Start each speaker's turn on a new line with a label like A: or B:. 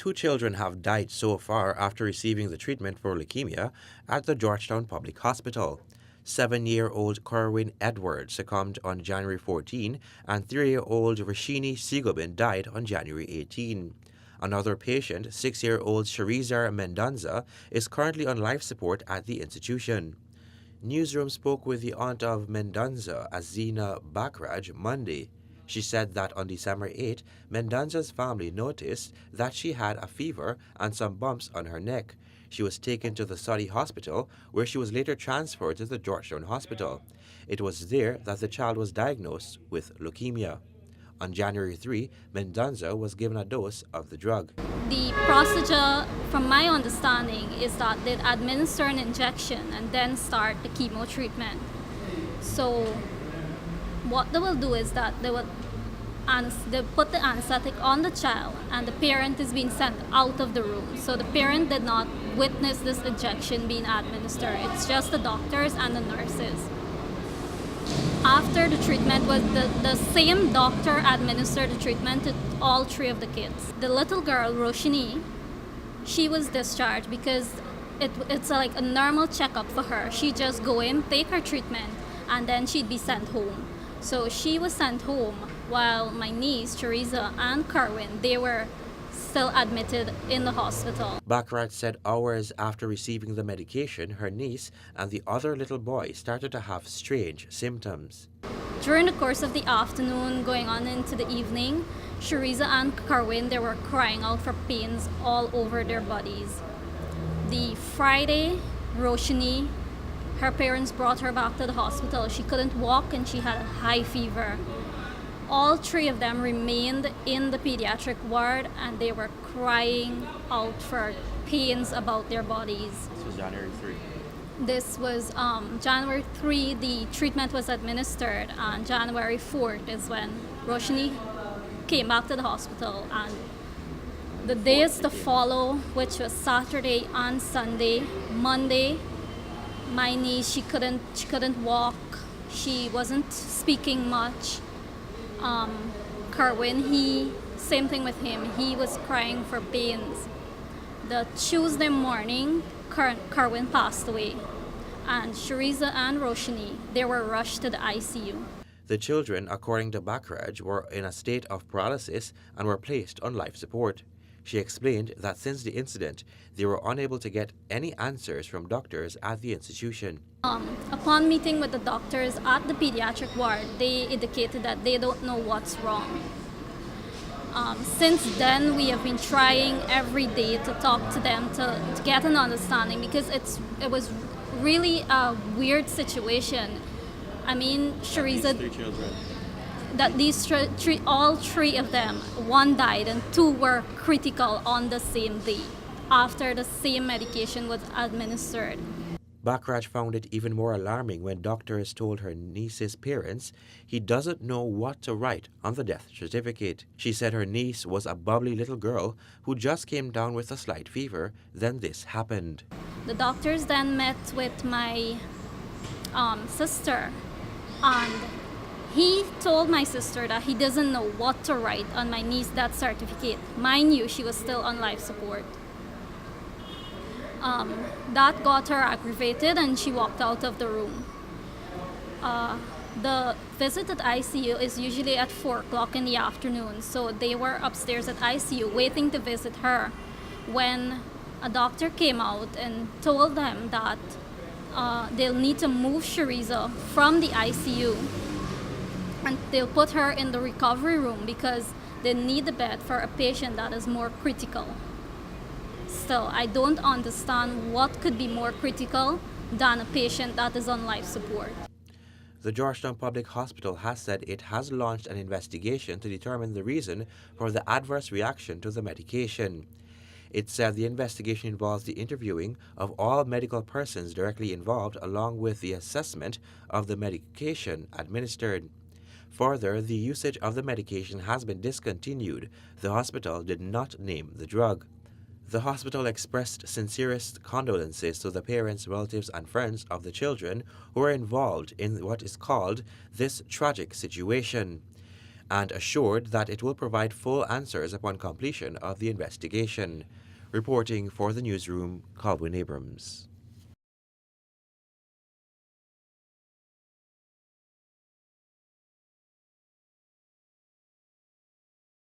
A: Two children have died so far after receiving the treatment for leukemia at the Georgetown Public Hospital. 7-year-old Corwin Edwards succumbed on January 14, and 3-year-old Rashini Sigobin died on January 18. Another patient, 6-year-old Sharizar Mendonza, is currently on life support at the institution. Newsroom spoke with the aunt of Mendonza, Azina Bakraj, Monday. She said that on December 8, Mendonza's family noticed that she had a fever and some bumps on her neck. She was taken to the Saudi hospital, where she was later transferred to the Georgetown Hospital. It was there that the child was diagnosed with leukemia. On January 3, Mendonza was given a dose of the drug.
B: The procedure, from my understanding, is that they administer an injection and then start the chemo treatment. So what they will do is that they put the anesthetic on the child, and the parent is being sent out of the room. So the parent did not witness this injection being administered. It's just the doctors and the nurses. After the treatment, the same doctor administered the treatment to all three of the kids. The little girl, Roshini, she was discharged because it's like a normal checkup for her. She just go in, take her treatment, and then she'd be sent home. So she was sent home while my niece, Teresa, and Carwin, they were still admitted in the hospital.
A: Baccarat said hours after receiving the medication, her niece and the other little boy started to have strange symptoms.
B: During the course of the afternoon, going on into the evening, Teresa and Carwin, they were crying out for pains all over their bodies. The Friday, Roshini, her parents brought her back to the hospital. She couldn't walk and she had a high fever. All three of them remained in the pediatric ward, and they were crying out for pains about their bodies.
A: This was January 3.
B: This was January 3, the treatment was administered, and January 4th is when Roshini came back to the hospital. And the days to follow, which was Saturday and Sunday, Monday, my niece, she couldn't walk. She wasn't speaking much. Carwin, same thing with him. He was crying for pains. The Tuesday morning, Carwin passed away, and Shariza and Roshini, they were rushed to the ICU.
A: The children, according to Bakraj, were in a state of paralysis and were placed on life support. She explained that since the incident, they were unable to get any answers from doctors at the institution.
B: Upon meeting with the doctors at the pediatric ward, they indicated that they don't know what's wrong. Since then, we have been trying every day to talk to them to get an understanding, because it was really a weird situation. I mean, Shariza, that all three of them, one died and two were critical on the same day after the same medication was administered.
A: Bakraj found it even more alarming when doctors told her niece's parents he doesn't know what to write on the death certificate. She said her niece was a bubbly little girl who just came down with a slight fever. Then this happened.
B: The doctors then met with my sister, and he told my sister that he doesn't know what to write on my niece's death certificate. Mind you, she was still on life support. That got her aggravated, and she walked out of the room. The visit at ICU is usually at 4 o'clock in the afternoon, so they were upstairs at ICU waiting to visit her when a doctor came out and told them that they'll need to move Shariza from the ICU, and they'll put her in the recovery room because they need a bed for a patient that is more critical. Still, I don't understand what could be more critical than a patient that is on life support.
A: The Georgetown Public Hospital has said it has launched an investigation to determine the reason for the adverse reaction to the medication. It said the investigation involves the interviewing of all medical persons directly involved, along with the assessment of the medication administered. Further, the usage of the medication has been discontinued. The hospital did not name the drug. The hospital expressed sincerest condolences to the parents, relatives, and friends of the children who were involved in what is called this tragic situation. and assured that it will provide full answers upon completion of the investigation. Reporting for the newsroom, Calvin Abrams.